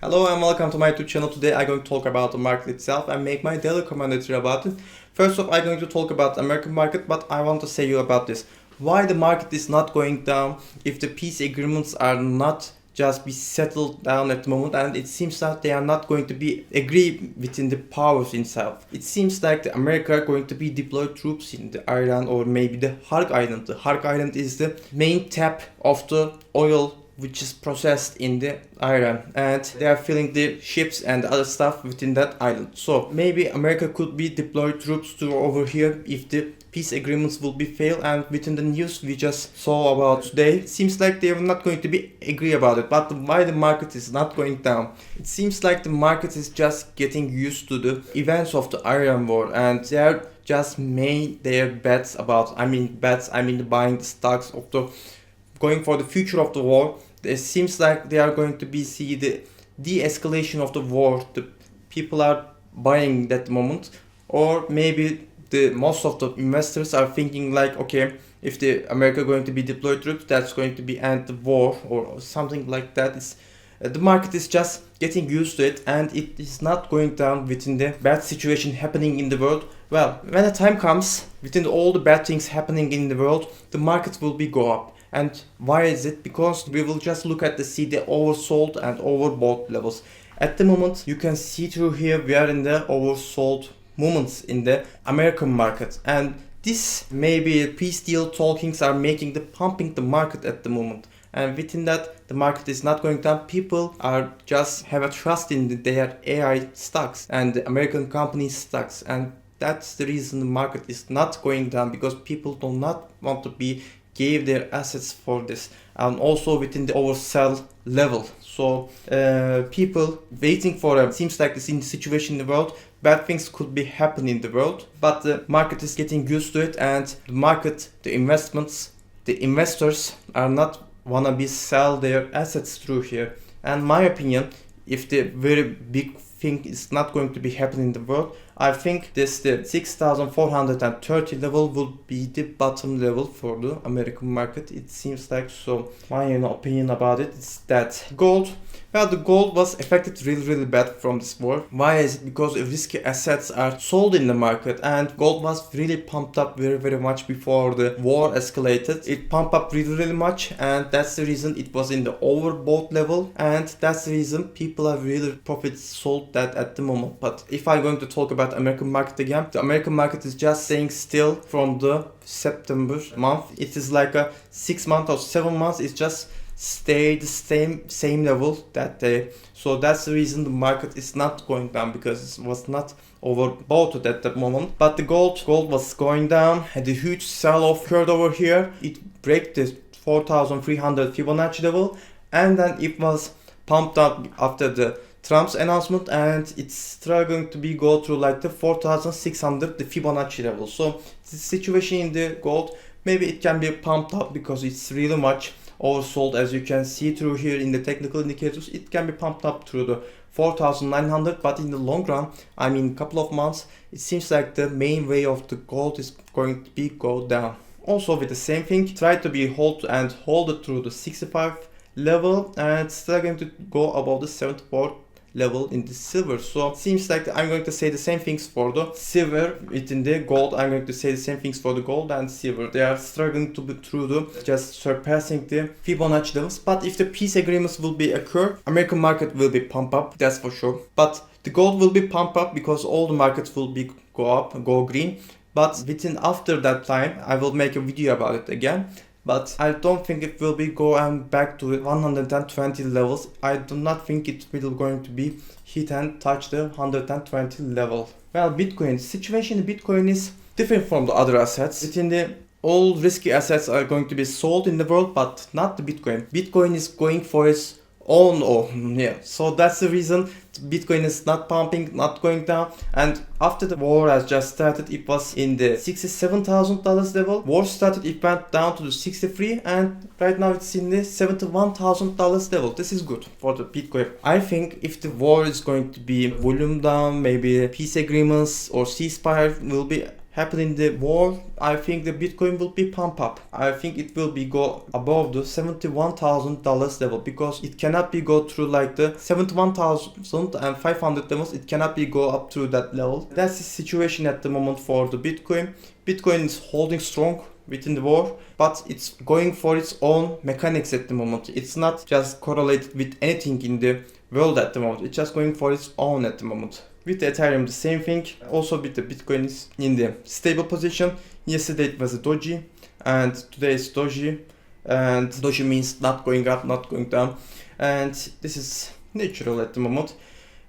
Hello and welcome to my YouTube channel. Today I'm going to talk about the market itself and make my daily commentary about it. First off, I'm going to talk about the American market, but I want to say you about this. Why the market is not going down if the peace agreements are not just be settled down at the moment, and it seems that they are not going to be agreed within the powers itself. It seems like the America are going to be deployed troops in the Iran or maybe the Hark Island. The Hark Island is the main tap of the oil which is processed in the Iran, and they are filling the ships and other stuff within that island. So maybe America could be deployed troops to over here if the peace agreements will be failed, and within the news we just saw about today, it seems like they are not going to be agree about it. But why the market is not going down? It seems like the market is just getting used to the events of the Iran war, and they are just made their bets about, I mean buying the stocks of the going for the future of the war. It seems like they are going to be see the de-escalation of the war. The people are buying at the moment, or maybe the most of the investors are thinking like, okay, if the America going to be deployed troops, that's going to be end the war or something like that. It's the market is just getting used to it, and it is not going down within the bad situation happening in the world. Well, when the time comes, within all the bad things happening in the world, the market will be go up. And why is it? Because we will just look at see the oversold and overbought levels. At the moment, you can see through here we are in the oversold moments in the American market, and this maybe peace deal talkings are making the pumping the market at the moment. And within that, the market is not going down. People are just have a trust in their AI stocks and the American companies stocks, and that's the reason the market is not going down, because people do not want to be gave their assets for this, and also within the oversell level. So people waiting for seems like this in the situation in the world, bad things could be happening in the world, but the market is getting used to it, and the market, the investors are not wanna be sell their assets through here. And my opinion, if the very big thing is not going to be happening in the world, I think the 6,430 level will be the bottom level for the American market. It seems like so. My opinion about it is that gold. Well, the gold was affected really bad from this war. Why is it? Because risky assets are sold in the market, and gold was really pumped up very much before the war escalated. It pumped up really much, and that's the reason it was in the overbought level, and that's the reason people are really profit sold that at the moment. But if I'm going to talk about American market again, the American market is just staying still from the September month. It is like a 6 months or 7 months. It's just stay the same level that day. So that's the reason the market is not going down, because it was not overbought at that moment. But the gold was going down, had a huge sell-off occurred over here. It break the 4,300 Fibonacci level, and then it was pumped up after the Trump's announcement, and it's struggling to be go through like the 4,600 the Fibonacci level. So the situation in the gold, maybe it can be pumped up because it's really much oversold. As you can see through here in the technical indicators, it can be pumped up through the 4,900, but in the long run, I mean couple of months, it seems like the main way of the gold is going to be go down. Also with the same thing, try to be hold it through the 65 level, and it's still going to go above the 74 level in the silver. So it seems like I'm going to say the same things for the silver within the gold. I'm going to say the same things for the gold and silver. They are struggling to be through the just surpassing the Fibonacci levels. But if the peace agreements will be occur, American market will be pump up, that's for sure. But the gold will be pump up because all the markets will be go up, go green. But within after that time, I will make a video about it again. But I don't think it will be going back to 120 levels. I do not think it will going to be hit and touch the 120 level. Well, Bitcoin situation in Bitcoin is different from the other assets. Within the all risky assets are going to be sold in the world, but not the Bitcoin. Bitcoin is going for its own, yeah. So that's the reason Bitcoin is not pumping, not going down. And after the war has just started, it was in the $67,000 level. War started, it went down to the 63, and right now it's in the $71,000 level. This is good for the Bitcoin. I think if the war is going to be volume down, maybe peace agreements or ceasefire will be happening the war, I think the Bitcoin will be pump up. I think it will be go above the $71,000 level, because it cannot be go through like the 71,500 levels. It cannot be go up through that level. That's the situation at the moment for the Bitcoin. Bitcoin is holding strong within the war, but it's going for its own mechanics at the moment. It's not just correlated with anything in the world at the moment. It's just going for its own at the moment. With the Ethereum, the same thing. Also with the Bitcoin is in the stable position. Yesterday it was a doji, and today it's doji. And doji means not going up, not going down. And this is natural at the moment.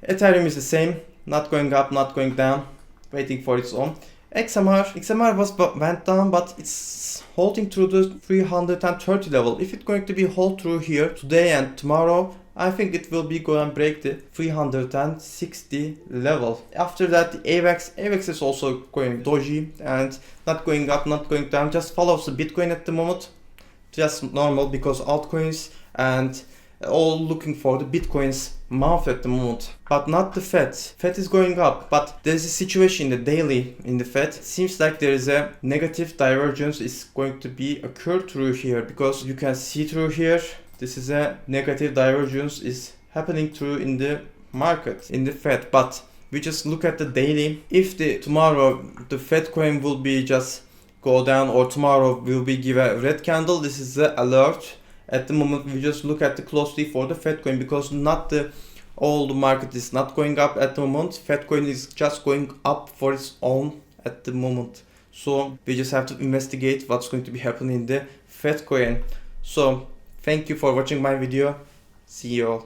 Ethereum is the same, not going up, not going down, waiting for its own. XMR went down, but it's holding through the 330 level. If it's going to be hold through here today and tomorrow, I think it will be go and break the 360 level. After that, the AVAX is also going doji and not going up, not going down. Just follows the Bitcoin at the moment. Just normal, because altcoins and all looking for the Bitcoin's mouth at the moment, but not the Fed. Fed is going up, but there's a situation in the daily in the Fed. It seems like there is a negative divergence is going to be occurred through here, because you can see through here. This is a negative divergence is happening through in the market, in the Fed. But we just look at the daily. If tomorrow the Fed coin will be just go down, or tomorrow will be give a red candle, this is the alert. At the moment, we just look at the closely for the Fed coin, because all the market is not going up at the moment. Fed coin is just going up for its own at the moment. So we just have to investigate what's going to be happening in the Fed coin. So thank you for watching my video. See you all.